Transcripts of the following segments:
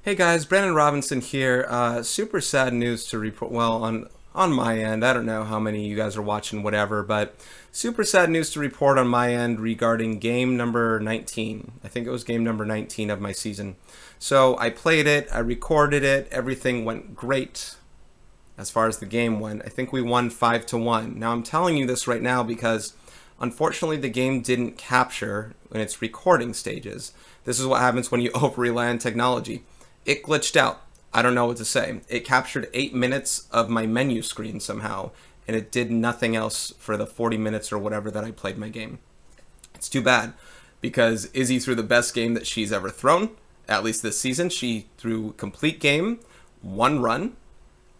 Hey guys, Brandon Robinson here. Super sad news to report. Well, on my end, I don't know how many of you guys are watching, whatever, but super sad news to report on my end regarding game number 19. I think it was game number 19 of my season. So I played it, I recorded it, everything went great as far as the game went. I think we won 5-1. Now I'm telling you this right now because unfortunately the game didn't capture in its recording stages. This is what happens when you over rely on technology. It glitched out. I don't know what to say. It captured 8 minutes of my menu screen somehow, and it did nothing else for the 40 minutes or whatever that I played my game. It's too bad, because Izzy threw the best game that she's ever thrown, at least this season. She threw complete game, one run,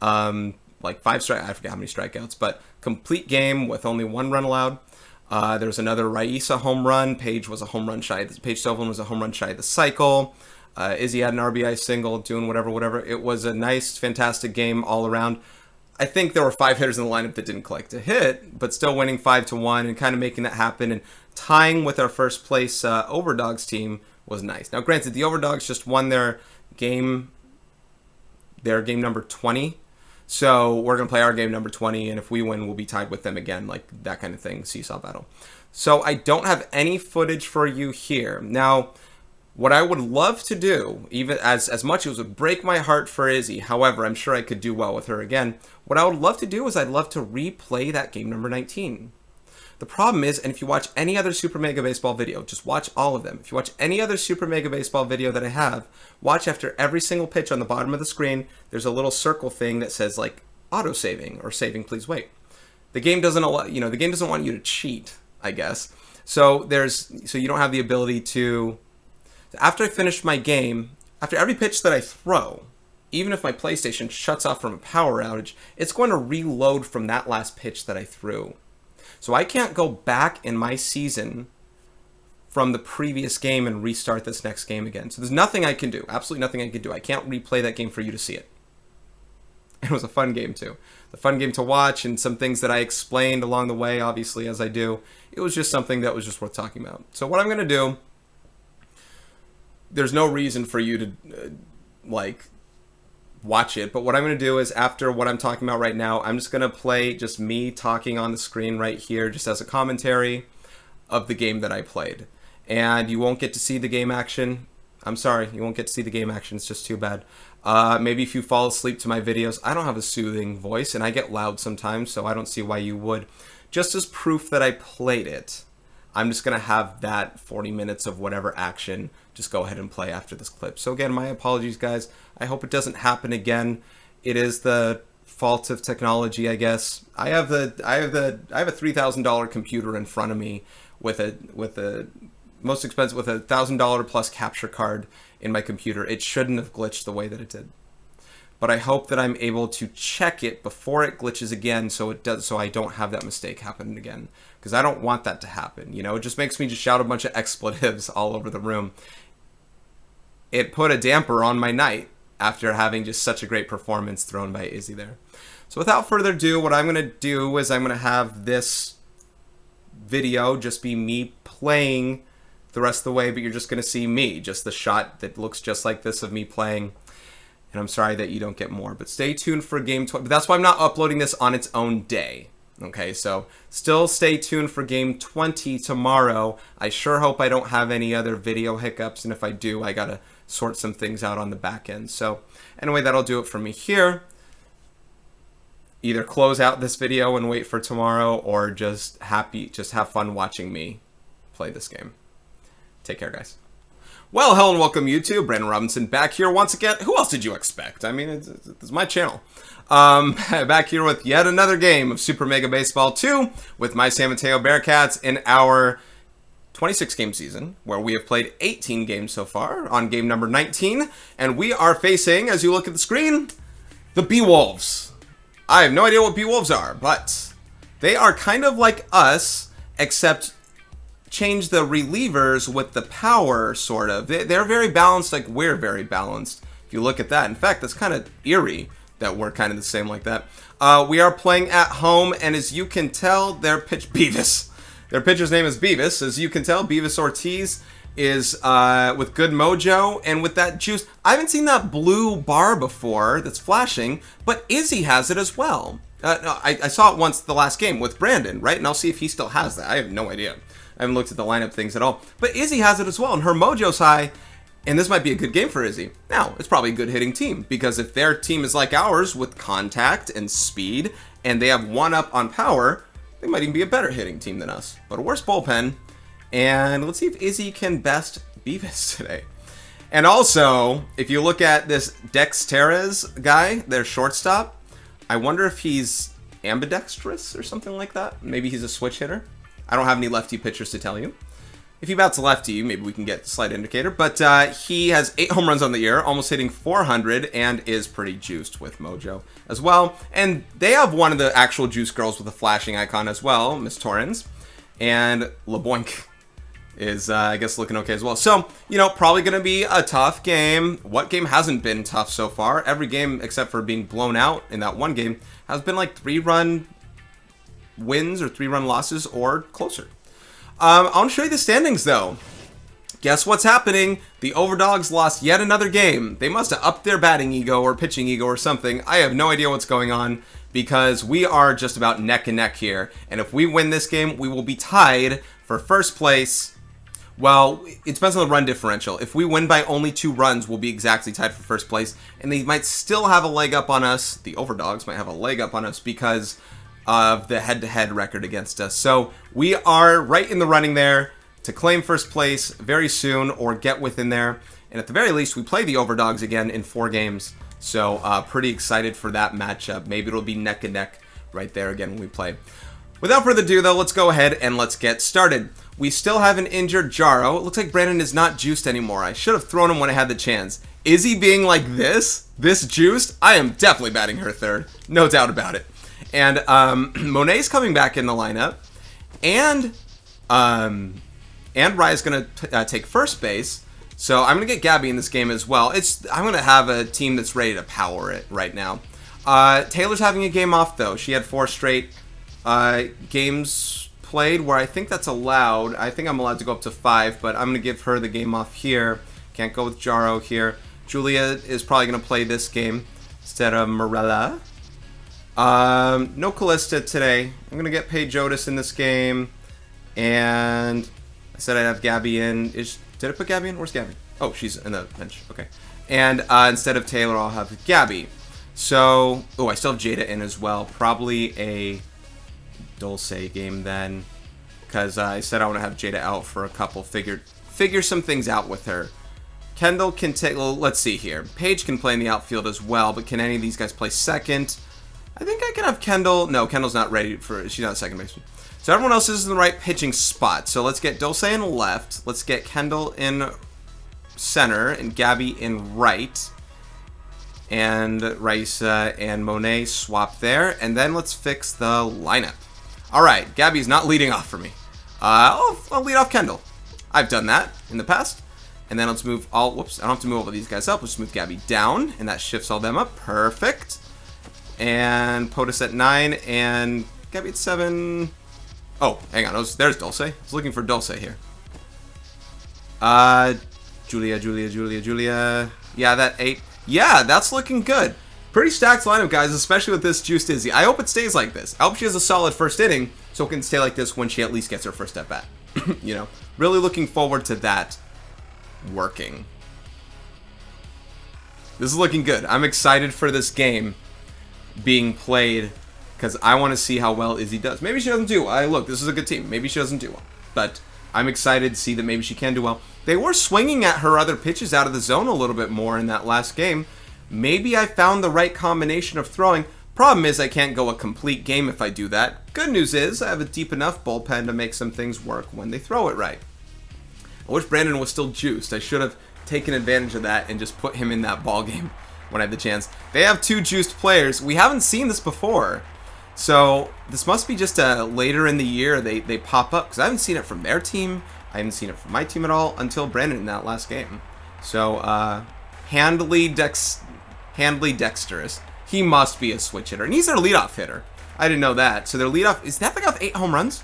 like five strike. I forget how many strikeouts, but complete game with only one run allowed. There was another Raisa home run. Paige was a home run shy. Paige Stovlin was a home run shy of the cycle. Izzy had an RBI single, doing whatever. It was a nice, fantastic game all around. I think there were 5 hitters in the lineup that didn't collect a hit, but still winning 5-1 and kind of making that happen and tying with our first place Overdogs team was nice. Now, granted, the Overdogs just won their game number 20. So we're going to play our game number 20, and if we win, we'll be tied with them again, like that kind of thing, seesaw battle. So I don't have any footage for you here. Now, what I would love to do, even as much as it would break my heart for Izzy, however, I'm sure I could do well with her again, what I would love to do is I'd love to replay that game number 19. The problem is, and if you watch any other Super Mega Baseball video, just watch all of them. If you watch any other Super Mega Baseball video that I have, watch after every single pitch on the bottom of the screen, there's a little circle thing that says like auto-saving or saving please wait. The game doesn't allow, the game doesn't want you to cheat, I guess. So you don't have the ability to, after I finish my game, after every pitch that I throw, even if my PlayStation shuts off from a power outage, it's going to reload from that last pitch that I threw. So I can't go back in my season from the previous game and restart this next game again. So there's nothing I can do. Absolutely nothing I can do. I can't replay that game for you to see it. It was a fun game too. The fun game to watch and some things that I explained along the way, obviously, as I do. It was just something that was just worth talking about. So what I'm going to do, there's no reason for you to, watch it, but what I'm going to do is after what I'm talking about right now, I'm just going to play just me talking on the screen right here just as a commentary of the game that I played. And you won't get to see the game action. I'm sorry, you won't get to see the game action. It's just too bad. Maybe if you fall asleep to my videos, I don't have a soothing voice and I get loud sometimes, so I don't see why you would. Just as proof that I played it, I'm just going to have that 40 minutes of whatever action just go ahead and play after this clip. So again, my apologies, guys. I hope it doesn't happen again. It is the fault of technology, I guess. I have a $3,000 computer in front of me with a most expensive, with a $1,000 plus capture card in my computer. It shouldn't have glitched the way that it did. But I hope that I'm able to check it before it glitches again, so I don't have that mistake happen again. Because I don't want that to happen. It just makes me just shout a bunch of expletives all over the room. It put a damper on my night after having just such a great performance thrown by Izzy there. So without further ado, what I'm going to do is I'm going to have this video just be me playing the rest of the way, but you're just going to see me, just the shot that looks just like this of me playing. And I'm sorry that you don't get more, but stay tuned for game 20. But that's why I'm not uploading this on its own day. Okay, so still stay tuned for game 20 tomorrow. I sure hope I don't have any other video hiccups, and if I do, I gotta sort some things out on the back end. So anyway, that'll do it for me here. Either close out this video and wait for tomorrow, or just have fun watching me play this game. Take care, guys. Well, hello and welcome YouTube. Brandon Robinson back here once again. Who else did you expect? I mean, it's my channel. Back here with yet another game of Super Mega Baseball 2 with my San Mateo Bearcats in our 26-game season, where we have played 18 games so far on game number 19. And we are facing, as you look at the screen, the Beewolves. I have no idea what Beewolves are, but they are kind of like us, except change the relievers with the power, sort of. They're very balanced, like we're very balanced. If you look at that. In fact, that's kind of eerie that we're kind of the same like that. We are playing at home, and as you can tell, their pitcher's name is Beavis. As you can tell, Beavis Ortiz is with good mojo and with that juice. I haven't seen that blue bar before that's flashing, but Izzy has it as well. No, I saw it once the last game with Brandon, right? And I'll see if he still has that. I have no idea. I haven't looked at the lineup things at all. But Izzy has it as well, and her mojo's high, and this might be a good game for Izzy. Now, it's probably a good hitting team, because if their team is like ours with contact and speed, and they have one up on power, they might even be a better hitting team than us. But a worse bullpen, and let's see if Izzy can best Beavis today. And also, if you look at this Dexterez guy, their shortstop, I wonder if he's ambidextrous or something like that. Maybe he's a switch hitter. I don't have any lefty pitchers to tell you. If he bats lefty, maybe we can get a slight indicator. But he has 8 home runs on the year, almost hitting 400, and is pretty juiced with mojo as well. And they have one of the actual juice girls with a flashing icon as well, Miss Torrens. And LeBoink is, I guess, looking okay as well. So, you know, probably going to be a tough game. What game hasn't been tough so far? Every game, except for being blown out in that one game, has been like 3-run wins or 3-run losses or closer. I want to show you the standings, though. Guess what's happening? The Overdogs lost yet another game. They must have upped their batting ego or pitching ego or something. I have no idea what's going on, because we are just about neck and neck here. And if we win this game, we will be tied for first place. Well, it depends on the run differential. If we win by only 2 runs, we'll be exactly tied for first place. And they might still have a leg up on us. The Overdogs might have a leg up on us because of the head-to-head record against us. So we are right in the running there to claim first place very soon or get within there. And at the very least, we play the Overdogs again in 4 games. So pretty excited for that matchup. Maybe it'll be neck and neck right there again when we play. Without further ado, though, let's go ahead and let's get started. We still have an injured Jaro. It looks like Brandon is not juiced anymore. I should have thrown him when I had the chance. Is he being like this juiced? I am definitely batting her third. No doubt about it. And Monet's coming back in the lineup. And Raya's going to take first base. So I'm going to get Gabby in this game as well. I'm going to have a team that's ready to power it right now. Taylor's having a game off, though. She had 4 straight games played where I think that's allowed. I think I'm allowed to go up to 5, but I'm going to give her the game off here. Can't go with Jaro here. Julia is probably going to play this game instead of Morella. No Callista today. I'm going to get Paige Otis in this game. And I said I'd have Gabby in. Did I put Gabby in? Where's Gabby? Oh, she's in the bench. Okay. And instead of Taylor, I'll have Gabby. So, I still have Jada in as well. Probably a Dulce game then, because I said I want to have Jada out for a couple. Figure some things out with her. Kendall can take. Well, let's see here. Paige can play in the outfield as well, but can any of these guys play second? I think I can have Kendall. No, Kendall's not ready for. She's not a second baseman. So everyone else is in the right pitching spot. So let's get Dulce in left. Let's get Kendall in center and Gabby in right. And Raisa and Monet swap there. And then let's fix the lineup. All right, Gabby's not leading off for me. I'll lead off Kendall. I've done that in the past. And then let's move all, whoops, I don't have to move all of these guys up. Let's move Gabby down, and that shifts all them up. Perfect. And POTUS at 9, and Gabby at 7. Oh, hang on, there's Dulce. I was looking for Dulce here. Julia. Yeah, that 8. Yeah, that's looking good. Pretty stacked lineup, guys, especially with this juiced Izzy. I hope it stays like this. I hope she has a solid first inning, so it can stay like this when she at least gets her first at bat. You know, really looking forward to that working. This is looking good. I'm excited for this game being played because I want to see how well Izzy does. Maybe she doesn't do well. Look, this is a good team. Maybe she doesn't do well, but I'm excited to see that maybe she can do well. They were swinging at her other pitches out of the zone a little bit more in that last game. Maybe I found the right combination of throwing. Problem is I can't go a complete game if I do that. Good news is I have a deep enough bullpen to make some things work when they throw it right. I wish Brandon was still juiced. I should have taken advantage of that and just put him in that ball game when I had the chance. They have 2 juiced players. We haven't seen this before. So this must be just a later in the year they pop up, because I haven't seen it from their team. I haven't seen it from my team at all until Brandon in that last game. So handily dexterous. He must be a switch hitter, and he's their leadoff hitter. I didn't know that. So their leadoff, is that the guy with 8 home runs?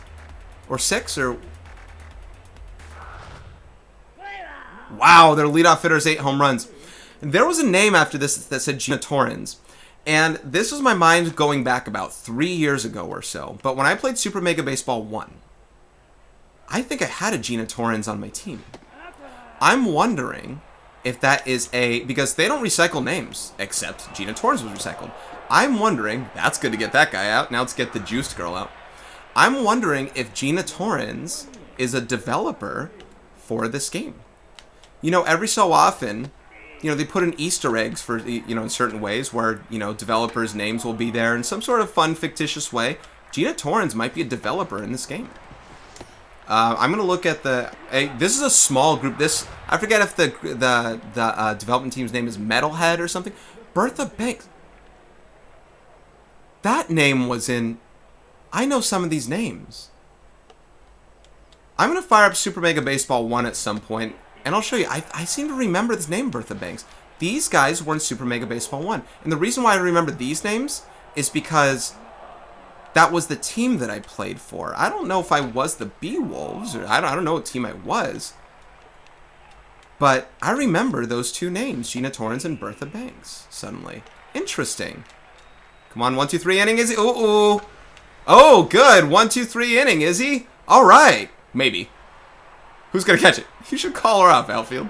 Or 6? Or Wow, their leadoff hitter has 8 home runs. And there was a name after this that said Gina Torrens. And this was my mind going back about 3 years ago or so. But when I played Super Mega Baseball 1, I think I had a Gina Torrens on my team. I'm wondering if that is because they don't recycle names, except Gina Torrens was recycled. I'm wondering, that's good to get that guy out. Now let's get the juiced girl out. I'm wondering if Gina Torrens is a developer for this game. You know, every so often, you know, they put in Easter eggs for, you know, in certain ways where, you know, developers' names will be there in some sort of fun, fictitious way. Gina Torrens might be a developer in this game. I'm going to look at this is a small group. I forget if the development team's name is Metalhead or something. Bertha Banks. That name was in... I know some of these names. I'm going to fire up Super Mega Baseball 1 at some point, and I'll show you. I seem to remember this name, Bertha Banks. These guys were in Super Mega Baseball 1. And the reason why I remember these names is because that was the team that I played for. I don't know if I was the Beewolves, or I don't know what team I was. But I remember those two names, Gina Torrens and Bertha Banks, suddenly. Interesting. Come on, 1, 2, 3 inning, Izzy. Ooh. Oh, good. 1, 2, 3 inning, Izzy. All right. Maybe. Who's going to catch it? You should call her up, outfield.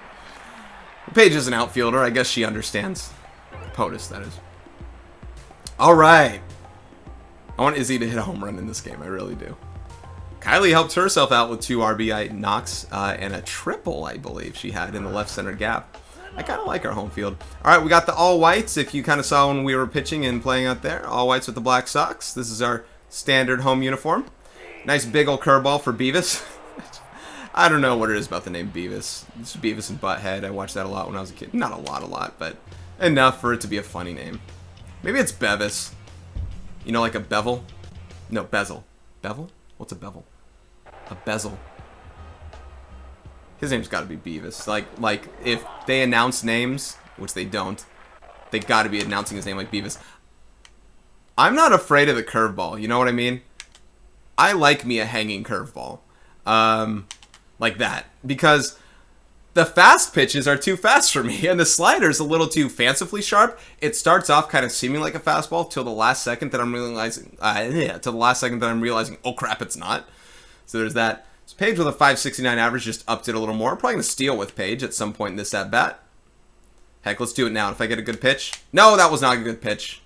Paige is an outfielder. I guess she understands. POTUS, that is. All right. I want Izzy to hit a home run in this game. I really do. Kylie helped herself out with 2 RBI knocks and a triple, I believe she had in the left center gap. I kind of like our home field. All right, we got the all whites. If you kind of saw when we were pitching and playing out there, all whites with the black socks. This is our standard home uniform. Nice big old curveball for Beavis. I don't know what it is about the name Beavis. It's Beavis and Butthead. I watched that a lot when I was a kid. Not a lot, but enough for it to be a funny name. Maybe it's Bevis. You know, like a bevel? No, bezel. Bevel? What's a bevel? A bezel. His name's got to be Beavis. Like if they announce names, which they don't, they got to be announcing his name like Beavis. I'm not afraid of the curveball. You know what I mean? I like me a hanging curveball. Like that. Because the fast pitches are too fast for me, and the slider's a little too fancifully sharp. It starts off kind of seeming like a fastball till the last second that I'm realizing, oh crap, it's not. So there's that. So Paige with a 569 average just upped it a little more. Probably going to steal with Paige at some point in this at-bat. Heck, let's do it now. If I get a good pitch. No, that was not a good pitch.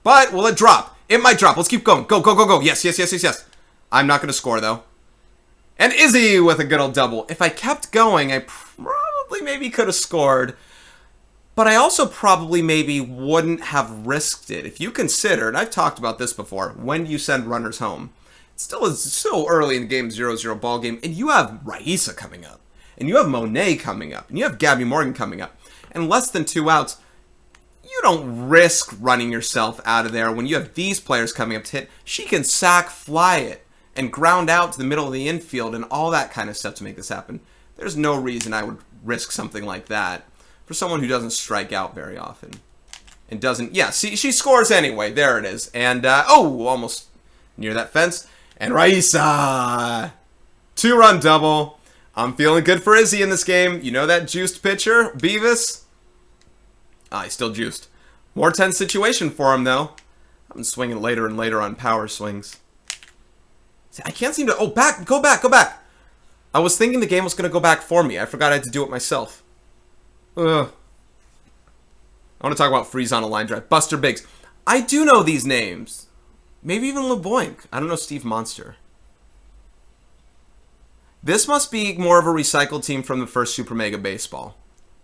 But will it drop? It might drop. Let's keep going. Go, go, go, go. Yes, yes, yes, yes, yes. I'm not going to score, though. And Izzy with a good old double. If I kept going, I probably maybe could have scored. But I also probably maybe wouldn't have risked it. If you consider, and I've talked about this before, when you send runners home, it's still early in the game, 0-0 ball game, and you have Raisa coming up. And you have Monet coming up. And you have Gabby Morgan coming up. And less than 2 outs, you don't risk running yourself out of there when you have these players coming up to hit. She can sack fly it and ground out to the middle of the infield and all that kind of stuff to make this happen. There's no reason I would risk something like that for someone who doesn't strike out very often. And doesn't... Yeah, see, she scores anyway. There it is. And, almost near that fence. And Raisa! 2-run double. I'm feeling good for Izzy in this game. You know that juiced pitcher, Beavis? He's still juiced. More tense situation for him, though. I'm swinging later and later on power swings. See, I can't seem to... Oh, back! Go back! Go back! I was thinking the game was going to go back for me. I forgot I had to do it myself. Ugh. I want to talk about freeze on a line drive. Buster Biggs. I do know these names. Maybe even LeBoink. I don't know Steve Monster. This must be more of a recycled team from the first Super Mega Baseball.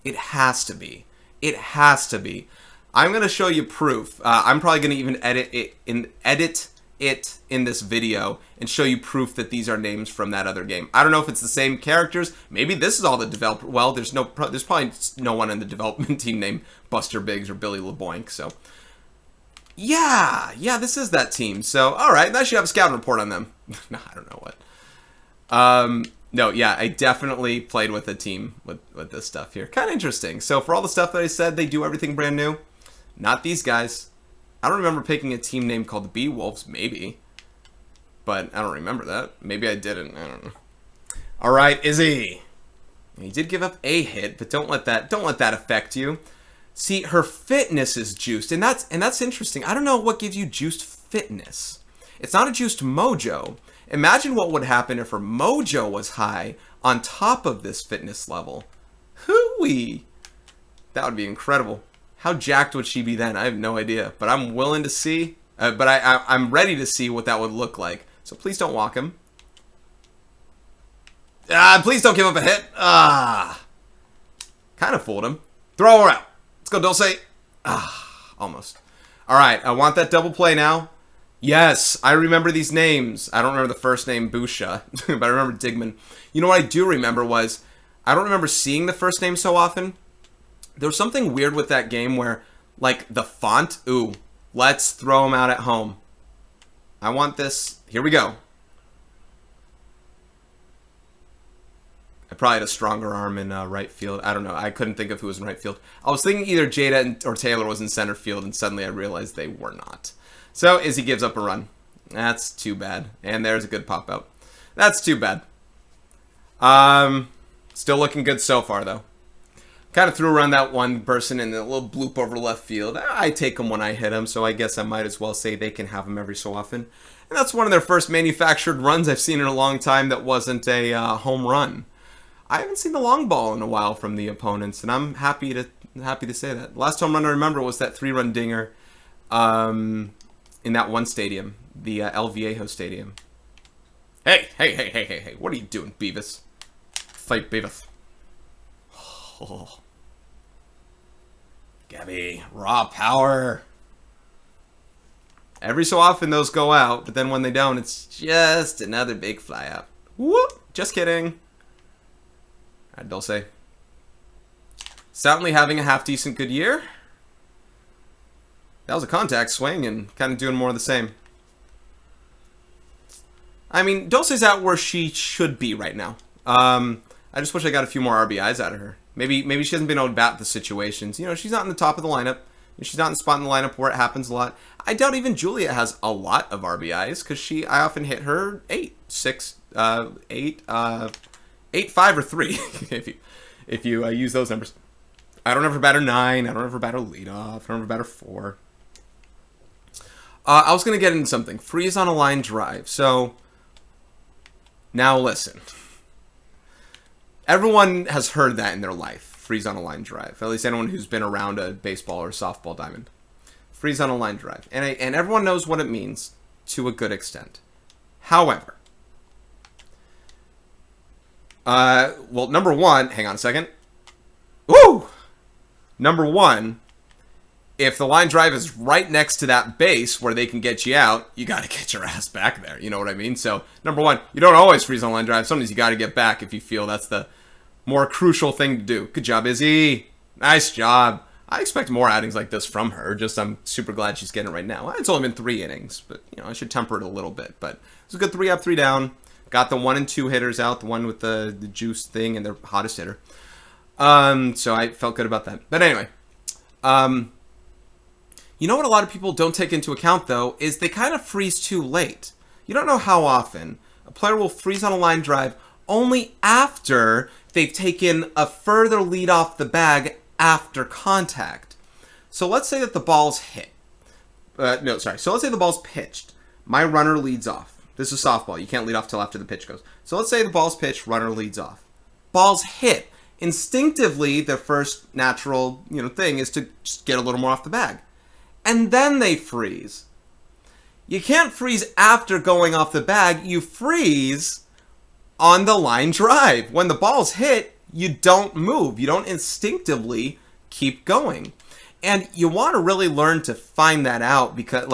It has to be. It has to be. I'm going to show you proof. I'm probably going to even edit it in this video and show you proof that these are names from that other game. I don't know if it's the same characters. Maybe this is all the developer. Well, there's probably no one in the development team named Buster Biggs or Billy LeBoink. So, yeah, this is that team. So, all right, I should have a scouting report on them. No, I don't know what. No, yeah, I definitely played with a team with this stuff here. Kind of interesting. So for all the stuff that I said, they do everything brand new. Not these guys. I don't remember picking a team name called the Beewolves, maybe. But I don't remember that. Maybe I didn't. I don't know. All right, Izzy. He did give up a hit, but don't let that affect you. See, her fitness is juiced, and that's interesting. I don't know what gives you juiced fitness. It's not a juiced mojo. Imagine what would happen if her mojo was high on top of this fitness level. Hooey! That would be incredible. How jacked would she be then? I have no idea, but I'm willing to see. But I'm ready to see what that would look like. So please don't walk him. Please don't give up a hit. Kind of fooled him. Throw her out. Let's go, Dulce. Almost. All right, I want that double play now. Yes, I remember these names. I don't remember the first name, Busha, but I remember Digman. You know what I do remember was, I don't remember seeing the first name so often. There was something weird with that game where, like, the font, ooh, let's throw him out at home. I want this. Here we go. I probably had a stronger arm in right field. I don't know. I couldn't think of who was in right field. I was thinking either Jada or Taylor was in center field, and suddenly I realized they were not. So Izzy gives up a run. That's too bad. And there's a good pop out. That's too bad. Still looking good so far, though. Kind of threw around that one person in a little bloop over left field. I take them when I hit them, so I guess I might as well say they can have them every so often. And that's one of their first manufactured runs I've seen in a long time that wasn't a home run. I haven't seen the long ball in a while from the opponents, and I'm happy to say that. The last home run I remember was that 3-run dinger in that one stadium, the El Viejo Stadium. Hey, what are you doing, Beavis? Fight, Beavis. Oh. Gabby, raw power. Every so often those go out, but then when they don't, it's just another big fly out. Whoop! Just kidding. Alright, Dulce. Certainly having a half-decent good year. That was a contact swing and kind of doing more of the same. I mean, Dulce's out where she should be right now. I just wish I got a few more RBIs out of her. Maybe she hasn't been able to bat the situations. You know, she's not in the top of the lineup. She's not in the spot in the lineup where it happens a lot. I doubt even Julia has a lot of RBIs because I often hit her 8, 6, 8, 8, 5, or 3 if you use those numbers. I don't ever bat her 9. I don't ever bat her leadoff. I don't ever bat her 4. I was going to get into something. Freeze on a line drive. So, now listen. Everyone has heard that in their life. Freeze on a line drive. At least anyone who's been around a baseball or softball diamond. Freeze on a line drive. And everyone knows what it means to a good extent. However, well, number one, hang on a second. Woo! Number one, if the line drive is right next to that base where they can get you out, you got to get your ass back there. You know what I mean? So, number one, you don't always freeze on line drive. Sometimes you got to get back if you feel that's the more crucial thing to do. Good job, Izzy. Nice job. I expect more outings like this from her. Just I'm super glad she's getting it right now. It's only been 3 innings, but you know I should temper it a little bit. But it's a good 3 up, 3 down. Got the 1 and 2 hitters out, the one with the juice thing and their hottest hitter. So I felt good about that. But anyway, you know what a lot of people don't take into account, though, is they kind of freeze too late. You don't know how often a player will freeze on a line drive only after they've taken a further lead off the bag after contact. So let's say that the ball's hit. So let's say the ball's pitched. My runner leads off. This is softball. You can't lead off till after the pitch goes. So let's say the ball's pitched, runner leads off. Ball's hit. Instinctively, the first natural, thing is to just get a little more off the bag. And then they freeze. You can't freeze after going off the bag. You freeze on the line drive. When the ball's hit, you don't move. You don't instinctively keep going. And you want to really learn to find that out because,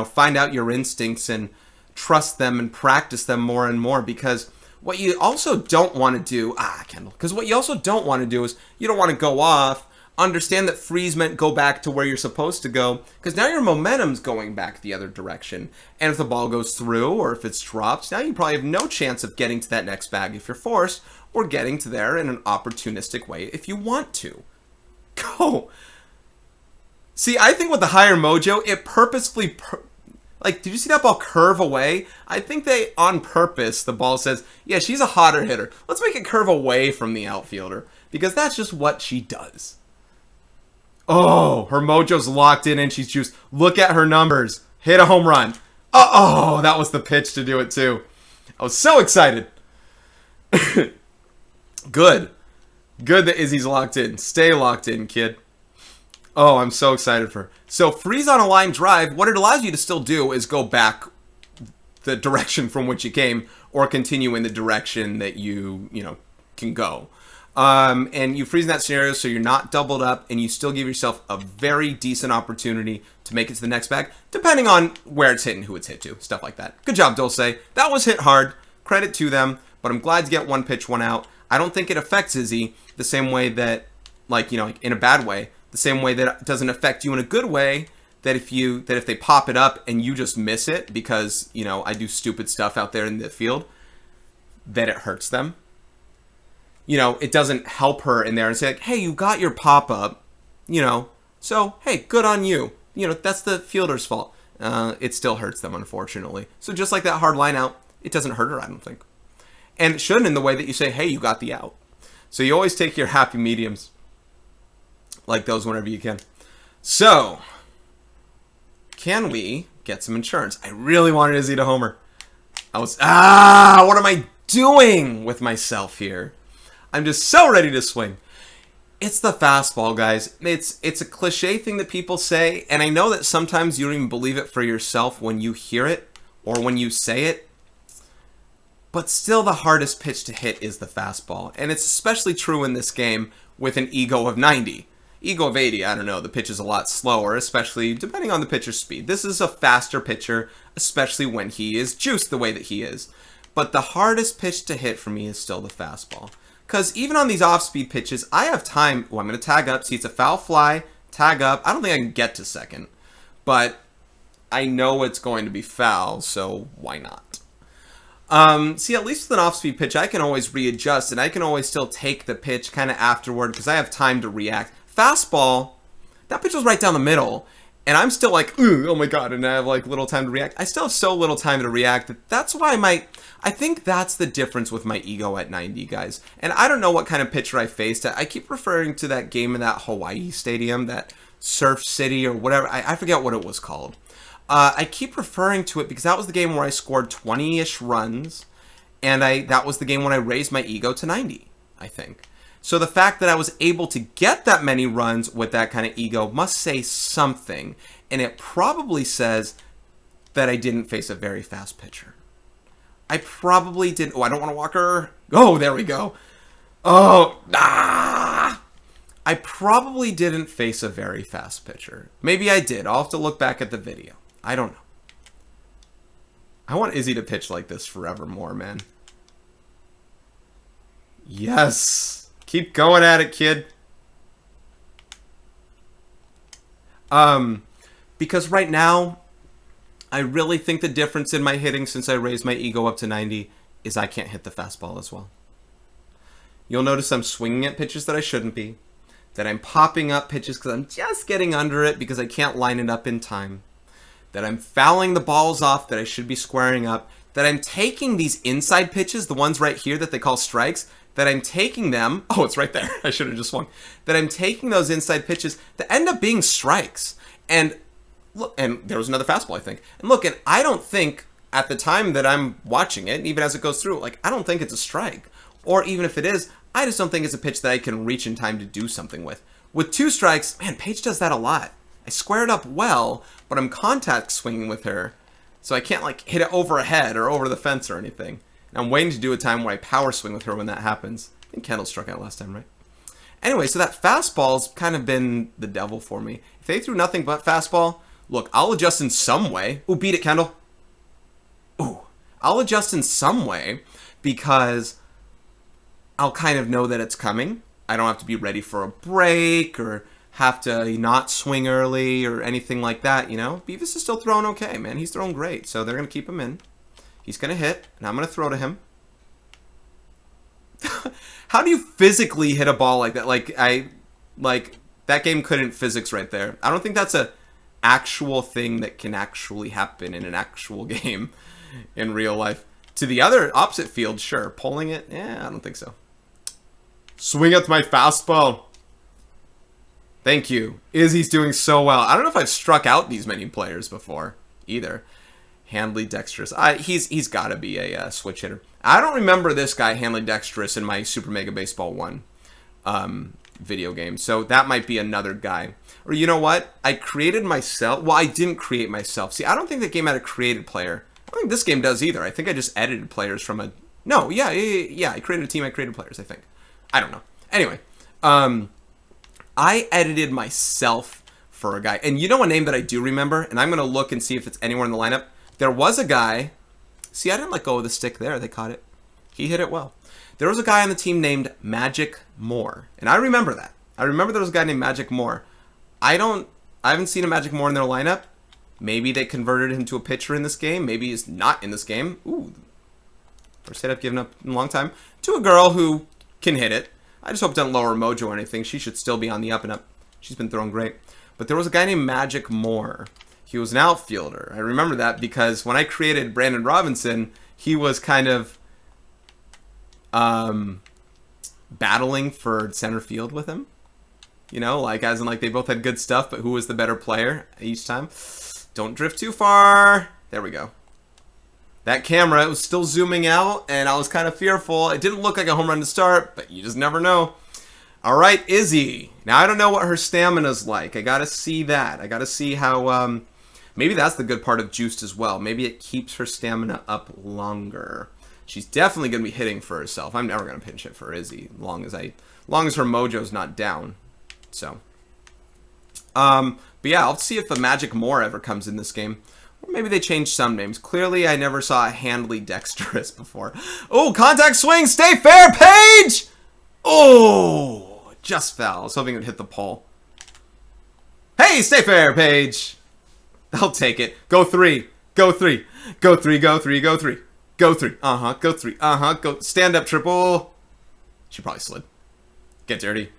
find out your instincts and trust them and practice them more and more because what you also don't want to do, because what you also don't want to do is you don't want to go off, understand that freeze meant go back to where you're supposed to go, because now your momentum's going back the other direction. And if the ball goes through or if it's dropped, now you probably have no chance of getting to that next bag if you're forced, or getting to there in an opportunistic way if you want to. Go! See, I think with the higher mojo, it purposefully... Like, did you see that ball curve away? I think they, on purpose, the ball says, yeah, she's a hotter hitter. Let's make it curve away from the outfielder. Because that's just what she does. Oh, her mojo's locked in and she's juiced. Look at her numbers. Hit a home run. Uh-oh, that was the pitch to do it too. I was so excited. Good. Good that Izzy's locked in. Stay locked in, kid. Oh, I'm so excited for her. So freeze on a line drive, what it allows you to still do is go back the direction from which you came or continue in the direction that you can go. And you freeze in that scenario so you're not doubled up and you still give yourself a very decent opportunity to make it to the next bag, depending on where it's hit and who it's hit to, stuff like that. Good job, Dulce. That was hit hard. Credit to them, but I'm glad to get one pitch, one out. I don't think it affects Izzy the same way that, in a bad way, the same way that it doesn't affect you in a good way, that if they pop it up and you just miss it because, I do stupid stuff out there in the field, that it hurts them. It doesn't help her in there and say, like, hey, you got your pop-up, so, hey, good on you. That's the fielder's fault. It still hurts them, unfortunately. So just like that hard line out, it doesn't hurt her, I don't think. And it shouldn't in the way that you say, hey, you got the out. So you always take your happy mediums like those whenever you can. So, can we get some insurance? I really wanted Izzy to homer. What am I doing with myself here? I'm just so ready to swing. It's the fastball, guys. It's a cliche thing that people say, and I know that sometimes you don't even believe it for yourself when you hear it or when you say it. But still, the hardest pitch to hit is the fastball. And it's especially true in this game with an ego of 90. Ego of 80, I don't know, the pitch is a lot slower, especially depending on the pitcher's speed. This is a faster pitcher, especially when he is juiced the way that he is. But the hardest pitch to hit for me is still the fastball. Because even on these off-speed pitches, I have time. I'm going to tag up. See, it's a foul fly, tag up. I don't think I can get to second. But I know it's going to be foul, so why not? See, at least with an off-speed pitch, I can always readjust, and I can always still take the pitch kind of afterward because I have time to react. Fastball, that pitch was right down the middle, and I'm still like, ooh, oh my god, and I have like little time to react. I still have so little time to react that that's why I think that's the difference with my ego at 90, guys. And I don't know what kind of pitcher I faced. I keep referring to that game in that Hawaii stadium, that Surf City or whatever. I forget what it was called. I keep referring to it because that was the game where I scored 20-ish runs, and that was the game when I raised my ego to 90, I think. So the fact that I was able to get that many runs with that kind of ego must say something, and it probably says that I didn't face a very fast pitcher. I probably didn't. Oh, I don't want to walk her. Oh, there we go. Oh, I probably didn't face a very fast pitcher. Maybe I did. I'll have to look back at the video. I don't know. I want Izzy to pitch like this forevermore, man. Yes. Keep going at it, kid. Because right now, I really think the difference in my hitting since I raised my ego up to 90 is I can't hit the fastball as well. You'll notice I'm swinging at pitches that I shouldn't be, that I'm popping up pitches because I'm just getting under it because I can't line it up in time, that I'm fouling the balls off that I should be squaring up, that I'm taking these inside pitches, the ones right here that they call strikes, that I'm taking them, oh, it's right there, I should have just swung, that I'm taking those inside pitches that end up being strikes. And look, and there was another fastball, I think. And look, and I don't think at the time that I'm watching it, even as it goes through, like, I don't think it's a strike. Or even if it is, I just don't think it's a pitch that I can reach in time to do something with. With two strikes, man, Paige does that a lot. I squared up well, but I'm contact swinging with her, so I can't, like, hit it over a head or over the fence or anything. I'm waiting to do a time where I power swing with her when that happens. I think Kendall struck out last time, right? Anyway, so that fastball's kind of been the devil for me. If they threw nothing but fastball, look, I'll adjust in some way. Ooh, beat it, Kendall. Ooh. I'll adjust in some way because I'll kind of know that it's coming. I don't have to be ready for a break or have to not swing early or anything like that, you know? Beavis is still throwing okay, man. He's throwing great, so they're going to keep him in. He's going to hit, and I'm going to throw to him. How do you physically hit a ball like that? Like, that game couldn't physics right there. I don't think that's a actual thing that can actually happen in an actual game in real life. To the other opposite field, sure. Pulling it, I don't think so. Swing at my fastball. Thank you. Izzy's doing so well. I don't know if I've struck out these many players before either. Handley dexterous. He's got to be a switch hitter. I don't remember this guy Handley dexterous in my Super Mega Baseball 1 video game. So that might be another guy. Or you know what? I created myself. Well, I didn't create myself. See, I don't think that game had a created player. I don't think this game does either. I think I just edited players from a... No, yeah. I created a team. I created players, I think. I don't know. Anyway, I edited myself for a guy. And you know a name that I do remember? And I'm going to look and see if it's anywhere in the lineup. There was a guy... See, I didn't let go of the stick there. They caught it. He hit it well. There was a guy on the team named Magic Moore. And I remember that. I remember there was a guy named Magic Moore. I haven't seen a Magic Moore in their lineup. Maybe they converted him to a pitcher in this game. Maybe he's not in this game. Ooh. First hit I've given up in a long time. To a girl who can hit it. I just hope it doesn't lower her mojo or anything. She should still be on the up and up. She's been throwing great. But there was a guy named Magic Moore. He was an outfielder. I remember that because when I created Brandon Robinson, he was kind of battling for center field with him. You know, like as in like they both had good stuff, but who was the better player each time? Don't drift too far. There we go. That camera, it was still zooming out, and I was kind of fearful. It didn't look like a home run to start, but you just never know. All right, Izzy. Now, I don't know what her stamina's like. I got to see that. I got to see how... maybe that's the good part of Juiced as well. Maybe it keeps her stamina up longer. She's definitely going to be hitting for herself. I'm never going to pinch hit for Izzy, long as her mojo's not down. So... but yeah, I'll see if the Magic Moore ever comes in this game. Or maybe they changed some names. Clearly, I never saw a Handley Dexterous before. Oh, contact swing! Stay fair, Paige! Oh, just fell. I was hoping it would hit the pole. Hey, stay fair, Paige! I'll take it. Go three. Go three. Go three, go three, go three. Go three. Uh-huh, go three. Uh-huh, go. Stand up triple. She probably slid. Get dirty.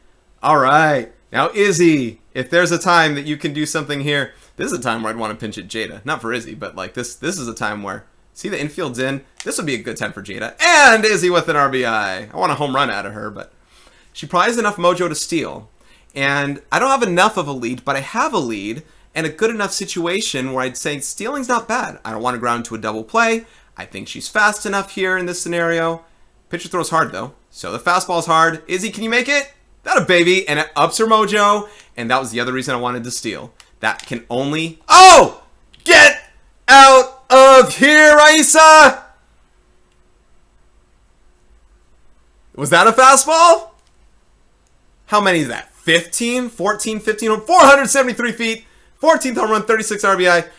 All right. Now, Izzy, if there's a time that you can do something here, this is a time where I'd want to pinch at Jada. Not for Izzy, but like this is a time where, see the infield's in? This would be a good time for Jada. And Izzy with an RBI. I want a home run out of her, but she probably has enough mojo to steal. And I don't have enough of a lead, but I have a lead and a good enough situation where I'd say stealing's not bad. I don't want to ground to a double play. I think she's fast enough here in this scenario. Pitcher throws hard, though. So the fastball's hard. Izzy, can you make it? That a baby, and it ups her mojo, and that was the other reason I wanted to steal. That can only... Oh! Get out of here, Raisa! Was that a fastball? How many is that? 15? 14? 15? 473 feet, 14th home run, 36 RBI.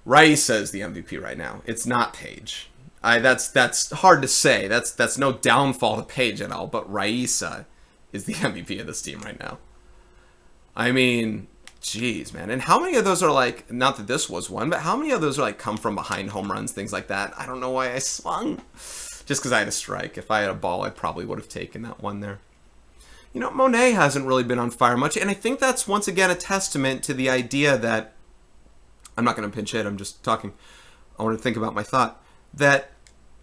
Raisa is the MVP right now. It's not Paige. That's hard to say. That's no downfall to Paige at all, but Raisa is the MVP of this team right now. I mean, jeez, man. And how many of those are like, not that this was one, but how many of those are like come from behind home runs, things like that? I don't know why I swung. Just because I had a strike. If I had a ball, I probably would have taken that one there. You know, Monet hasn't really been on fire much, and I think that's once again a testament to the idea that, I'm not going to pinch hit, I'm just talking, I want to think about my thought, that,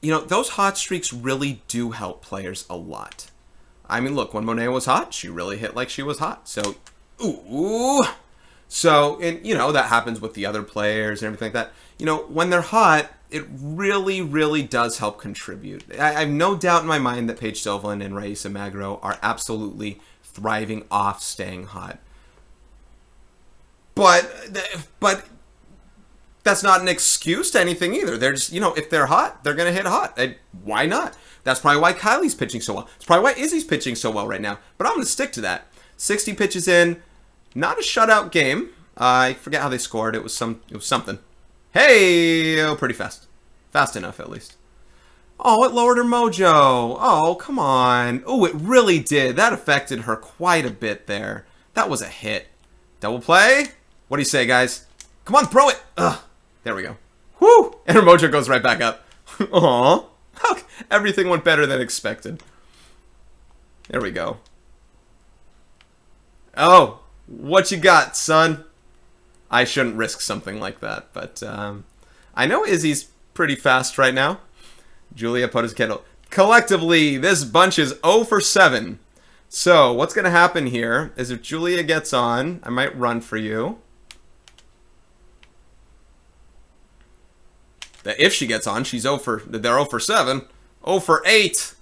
you know, those hot streaks really do help players a lot. I mean, look, when Monet was hot, she really hit like she was hot. So, ooh. So, and, you know, that happens with the other players and everything like that. You know, when they're hot, it really, really does help contribute. I have no doubt in my mind that Paige Sylvan and Raisa Magro are absolutely thriving off staying hot. But that's not an excuse to anything either. They're just, you know, if they're hot, they're going to hit hot. Why not? That's probably why Kylie's pitching so well. It's probably why Izzy's pitching so well right now. But I'm going to stick to that. 60 pitches in. Not a shutout game. I forget how they scored. It was something. Hey! Oh, pretty fast. Fast enough, at least. Oh, it lowered her mojo. Oh, come on. Oh, it really did. That affected her quite a bit there. That was a hit. Double play? What do you say, guys? Come on, throw it! Ugh. There we go. Whoo! And her mojo goes right back up. Aww. Everything went better than expected. There we go. Oh, what you got, son? I shouldn't risk something like that. But I know Izzy's pretty fast right now. Julia, POTUS, Kendall. Collectively, this bunch is 0 for 7. So what's going to happen here is if Julia gets on, I might run for you. If she gets on, they're 0 for 7. 0 for 8.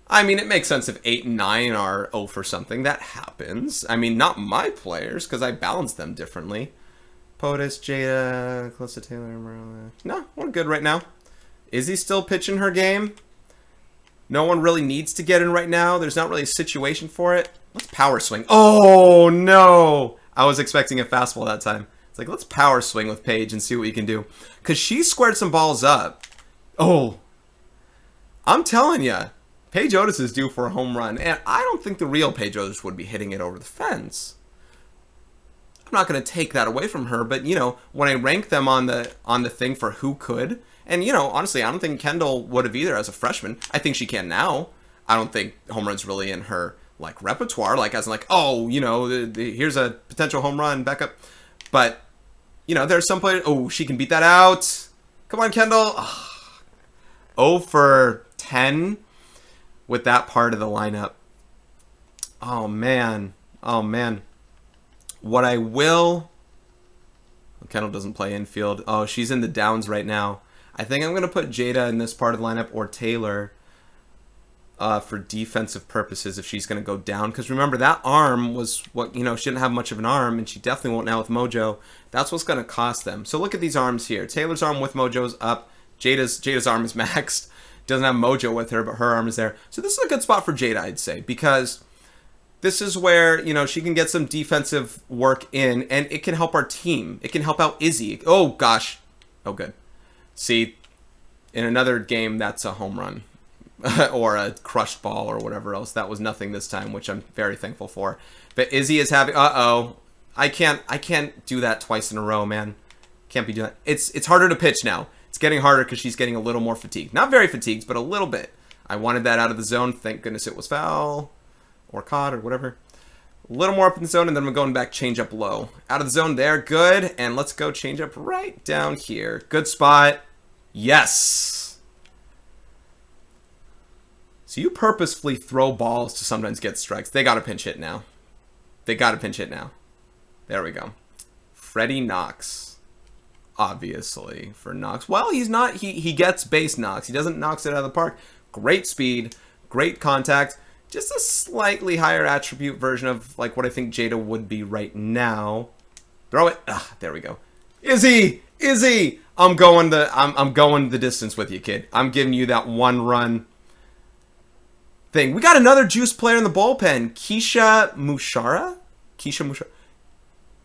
I mean, it makes sense if 8 and 9 are 0 for something. That happens. I mean, not my players, because I balance them differently. POTUS, Jada, close to Taylor, Marilla. No, we're good right now. Is he still pitching her game? No one really needs to get in right now. There's not really a situation for it. Let's power swing. Oh, no. I was expecting a fastball that time. It's like, let's power swing with Paige and see what we can do. Because she squared some balls up. Oh. I'm telling you. Paige Otis is due for a home run. And I don't think the real Paige Otis would be hitting it over the fence. I'm not going to take that away from her. But, you know, when I rank them on the thing for who could... And, you know, honestly, I don't think Kendall would have either as a freshman. I think she can now. I don't think home run's really in her, like, repertoire. Like, as in, like, oh, you know, here's a potential home run, backup. But, you know, there's some players... Oh, she can beat that out. Come on, Kendall. Oh, 0 for 10 with that part of the lineup. Oh, man. Oh, man. What I will... Kendall doesn't play infield. Oh, she's in the downs right now. I think I'm going to put Jada in this part of the lineup or Taylor for defensive purposes if she's going to go down. Because remember, that arm was what, you know, she didn't have much of an arm, and she definitely won't now with Mojo. That's what's going to cost them. So look at these arms here. Taylor's arm with Mojo's up. Jada's arm is maxed. Doesn't have Mojo with her, but her arm is there. So this is a good spot for Jada, I'd say, because this is where, you know, she can get some defensive work in, and it can help our team. It can help out Izzy. Oh, gosh. Oh, good. See, in another game, that's a home run or a crushed ball or whatever else. That was nothing this time, which I'm very thankful for. But Izzy is having... Uh-oh. I can't do that twice in a row, man. Can't be doing that. It's harder to pitch now. It's getting harder because she's getting a little more fatigued. Not very fatigued, but a little bit. I wanted that out of the zone. Thank goodness it was foul or caught or whatever. A little more up in the zone, and then we're going back change up low. Out of the zone there. Good. And let's go change up right down here. Good spot. Yes. So you purposefully throw balls to sometimes get strikes. They got to pinch hit now. They got to pinch hit now. There we go. Freddie Knox. Obviously for Knox. Well, he's not. He gets base knocks. He doesn't knocks it out of the park. Great speed. Great contact. Just a slightly higher attribute version of like what I think Jada would be right now. Throw it. There we go. Izzy! I'm going the distance with you, kid. I'm giving you that one run thing. We got another juice player in the bullpen. Keisha Mushara?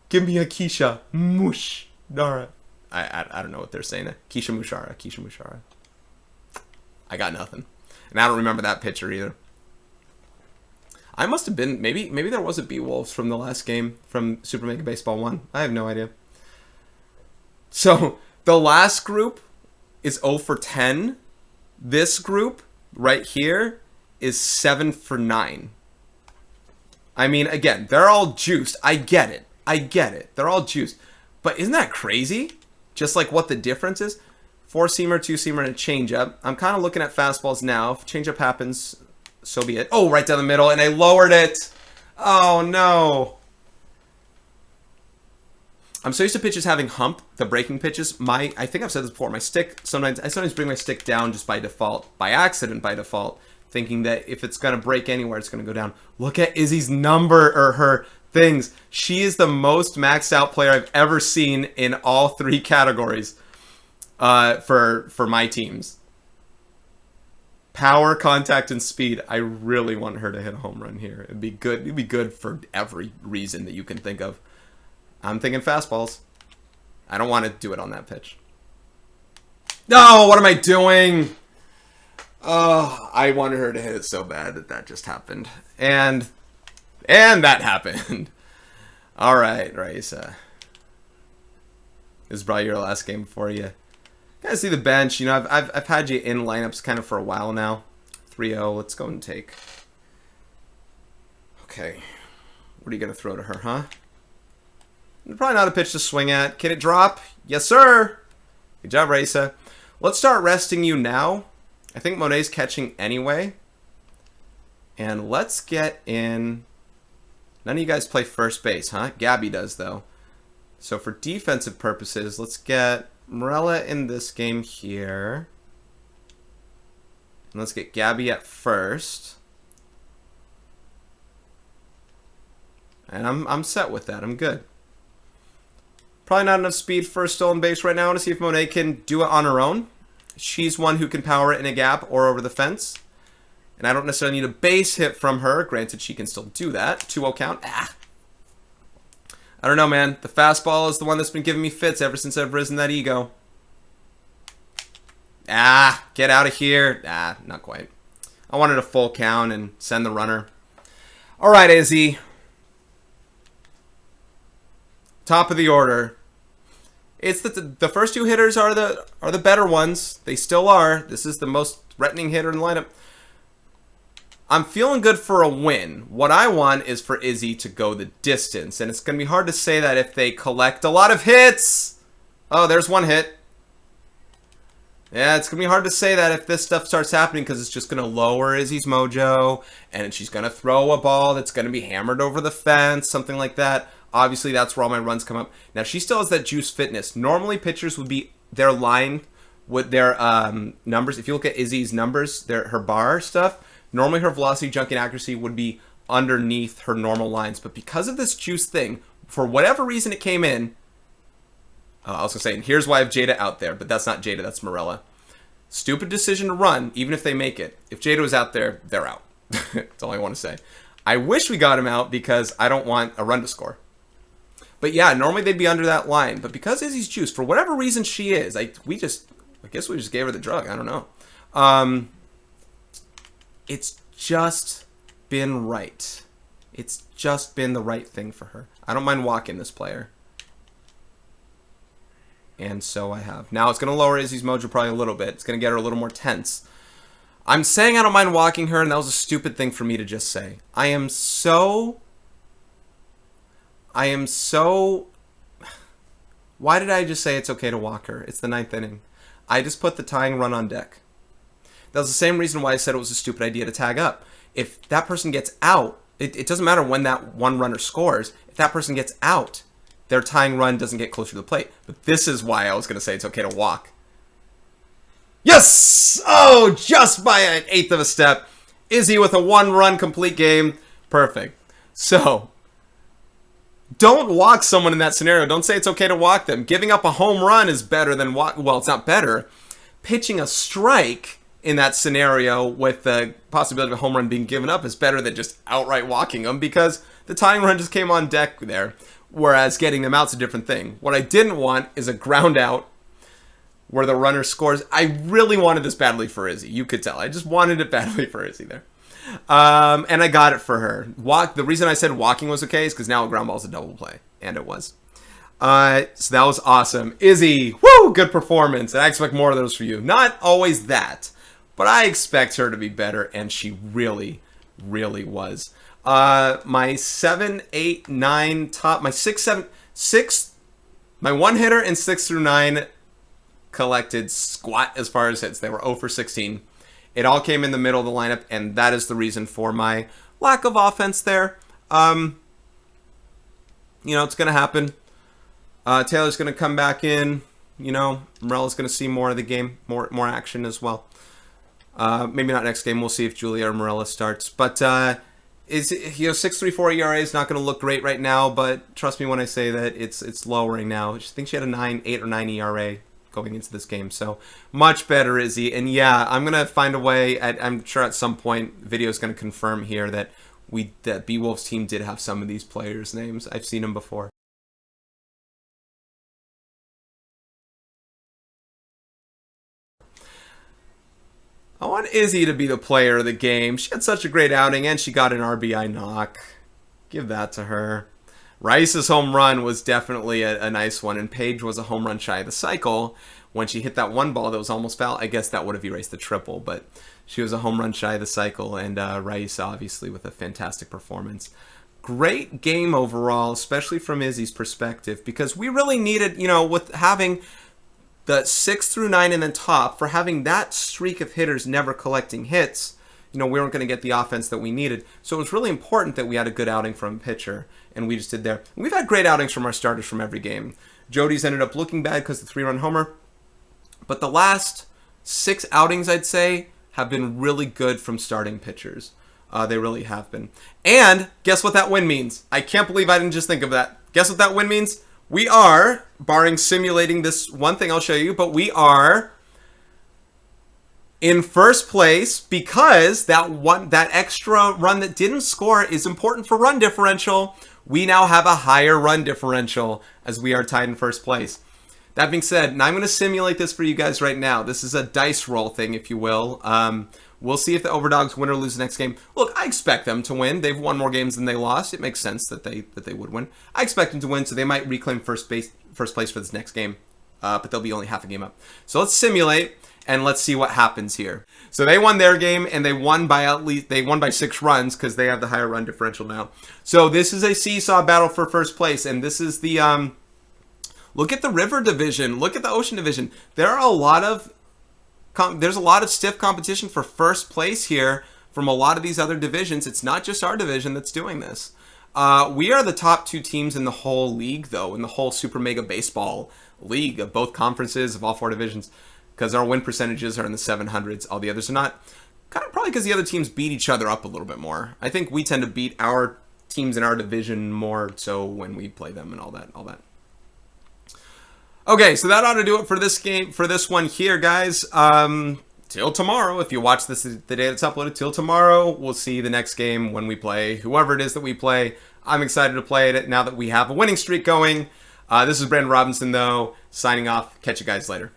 Give me a Keisha Mushara. I don't know what they're saying. Keisha Mushara. I got nothing. And I don't remember that pitcher either. I must have been... Maybe there was a Beewolves from the last game from Super Mega Baseball 1. I have no idea. So, the last group is 0 for 10. This group right here is 7 for 9. I mean, again, they're all juiced. I get it. They're all juiced. But isn't that crazy? Just like what the difference is? 4-seamer, 2-seamer, and a changeup. I'm kind of looking at fastballs now. If changeup happens, so be it. Oh, right down the middle, and I lowered it. Oh, no. I'm so used to pitches having hump, the breaking pitches. I think I've said this before, my stick, I sometimes bring my stick down just by default, by accident by default, thinking that if it's going to break anywhere, it's going to go down. Look at Izzy's number, or her things. She is the most maxed out player I've ever seen in all 3 categories for my teams. Power, contact, and speed. I really want her to hit a home run here. It'd be good for every reason that you can think of. I'm thinking fastballs. I don't want to do it on that pitch. No, what am I doing? Oh, I wanted her to hit it so bad that just happened. And that happened. All right, Raisa. This is probably your last game for you. Guys, see the bench. You know, I've had you in lineups kind of for a while now. 3-0. Let's go and take. Okay. What are you going to throw to her, huh? Probably not a pitch to swing at. Can it drop? Yes, sir. Good job, Raisa. Let's start resting you now. I think Monet's catching anyway. And let's get in. None of you guys play first base, huh? Gabby does, though. So for defensive purposes, let's get Morella in this game here. And let's get Gabby at first. And I'm set with that. I'm good. Probably not enough speed for a stolen base right now to see if Monet can do it on her own. She's one who can power it in a gap or over the fence. And I don't necessarily need a base hit from her. Granted, she can still do that. 2-0 count. Ah. I don't know, man. The fastball is the one that's been giving me fits ever since I've risen that ego. Ah, get out of here. Ah, not quite. I wanted a full count and send the runner. All right, Izzy. Top of the order. It's the first two hitters are the better ones. They still are. This is the most threatening hitter in the lineup. I'm feeling good for a win. What I want is for Izzy to go the distance, and it's going to be hard to say that if they collect a lot of hits. Oh, there's one hit. Yeah, it's going to be hard to say that if this stuff starts happening because it's just going to lower Izzy's mojo, and she's going to throw a ball that's going to be hammered over the fence, something like that. Obviously, that's where all my runs come up. Now, she still has that juice fitness. Normally, pitchers would be their line with their numbers. If you look at Izzy's numbers, her bar stuff, normally her velocity, junk, and accuracy would be underneath her normal lines. But because of this juice thing, for whatever reason it came in, I was going to say, and here's why I have Jada out there, but that's not Jada, that's Morella. Stupid decision to run, even if they make it. If Jada was out there, they're out. That's all I want to say. I wish we got him out because I don't want a run to score. But yeah, normally they'd be under that line. But because Izzy's juice, for whatever reason she is, I guess we just gave her the drug. I don't know. It's just been right. It's just been the right thing for her. I don't mind walking this player. And so I have. Now it's going to lower Izzy's mojo probably a little bit. It's going to get her a little more tense. I'm saying I don't mind walking her, and that was a stupid thing for me to just say. I am so... Why did I just say it's okay to walk her? It's the 9th inning. I just put the tying run on deck. That was the same reason why I said it was a stupid idea to tag up. If that person gets out, it doesn't matter when that one runner scores. If that person gets out, their tying run doesn't get closer to the plate. But this is why I was going to say it's okay to walk. Yes! Oh, just by an 1/8 of a step. Izzy with a 1-run complete game. Perfect. So... don't walk someone in that scenario. Don't say it's okay to walk them. Giving up a home run is better than well, it's not better. Pitching a strike in that scenario with the possibility of a home run being given up is better than just outright walking them because the tying run just came on deck there. Whereas getting them out's a different thing. What I didn't want is a ground out where the runner scores. I really wanted this badly for Izzy. You could tell. I just wanted it badly for Izzy there. And I got it for her. The reason I said walking was okay is because now a ground ball is a double play. And it was. So that was awesome. Izzy, woo, good performance. And I expect more of those for you. Not always that, but I expect her to be better. And she really, really was. My 7, 8, 9 top, my 6, 7, 6, my one hitter and 6 through 9 collected squat as far as hits. They were 0 for 16. It all came in the middle of the lineup, and that is the reason for my lack of offense there. You know, it's going to happen. Taylor's going to come back in. You know, Morella's going to see more of the game, more action as well. Maybe not next game. We'll see if Julia or Morella starts. But, 6.34 ERA is not going to look great right now, but trust me when I say that it's lowering now. I think she had a 8 or 9 ERA. Going into this game, so much better, Izzy. And yeah, I'm gonna find a way. I'm sure at some point, video is gonna confirm here that that Beewolves team did have some of these players' names. I've seen them before. I want Izzy to be the player of the game. She had such a great outing, and she got an RBI knock. Give that to her. Rice's home run was definitely a nice one, and Paige was a home run shy of the cycle. When she hit that one ball that was almost foul, I guess that would have erased the triple, but she was a home run shy of the cycle, and Rice obviously with a fantastic performance. great game overall, especially from Izzy's perspective, because we really needed, with having the 6 through 9 and then top, for having that streak of hitters never collecting hits, we weren't going to get the offense that we needed. So it was really important that we had a good outing from a pitcher, and we just did there. We've had great outings from our starters from every game. Jody's ended up looking bad because of the 3-run homer, but the last 6 outings, I'd say, have been really good from starting pitchers. They really have been. And guess what that win means? I can't believe I didn't just think of that. Guess what that win means? We are, barring simulating this one thing I'll show you, but we are in first place because that extra run that didn't score is important for run differential. We now have a higher run differential as we are tied in first place. That being said, and I'm going to simulate this for you guys right now. This is a dice roll thing, if you will. We'll see if the Overdogs win or lose the next game. Look, I expect them to win. They've won more games than they lost. It makes sense that they would win. I expect them to win, so they might reclaim first place for this next game. But they'll be only half a game up. So let's simulate and let's see what happens here. So they won their game, and they won by 6 runs because they have the higher run differential now. So this is a seesaw battle for first place, and this is the look at the River Division. Look at the Ocean Division. There's a lot of stiff competition for first place here from a lot of these other divisions. It's not just our division that's doing this. We are the top 2 teams in the whole league, though, in the whole Super Mega Baseball league of both conferences, of all 4 divisions, because our win percentages are in the 700s. All the others are not. Kind of probably because the other teams beat each other up a little bit more. I think we tend to beat our teams in our division more so when we play them and all that. Okay, so that ought to do it for this game, for this one here, guys. Till tomorrow, if you watch this the day it's uploaded, till tomorrow, we'll see the next game when we play whoever it is that we play. I'm excited to play it now that we have a winning streak going. This is Brandon Robinson, though, signing off. Catch you guys later.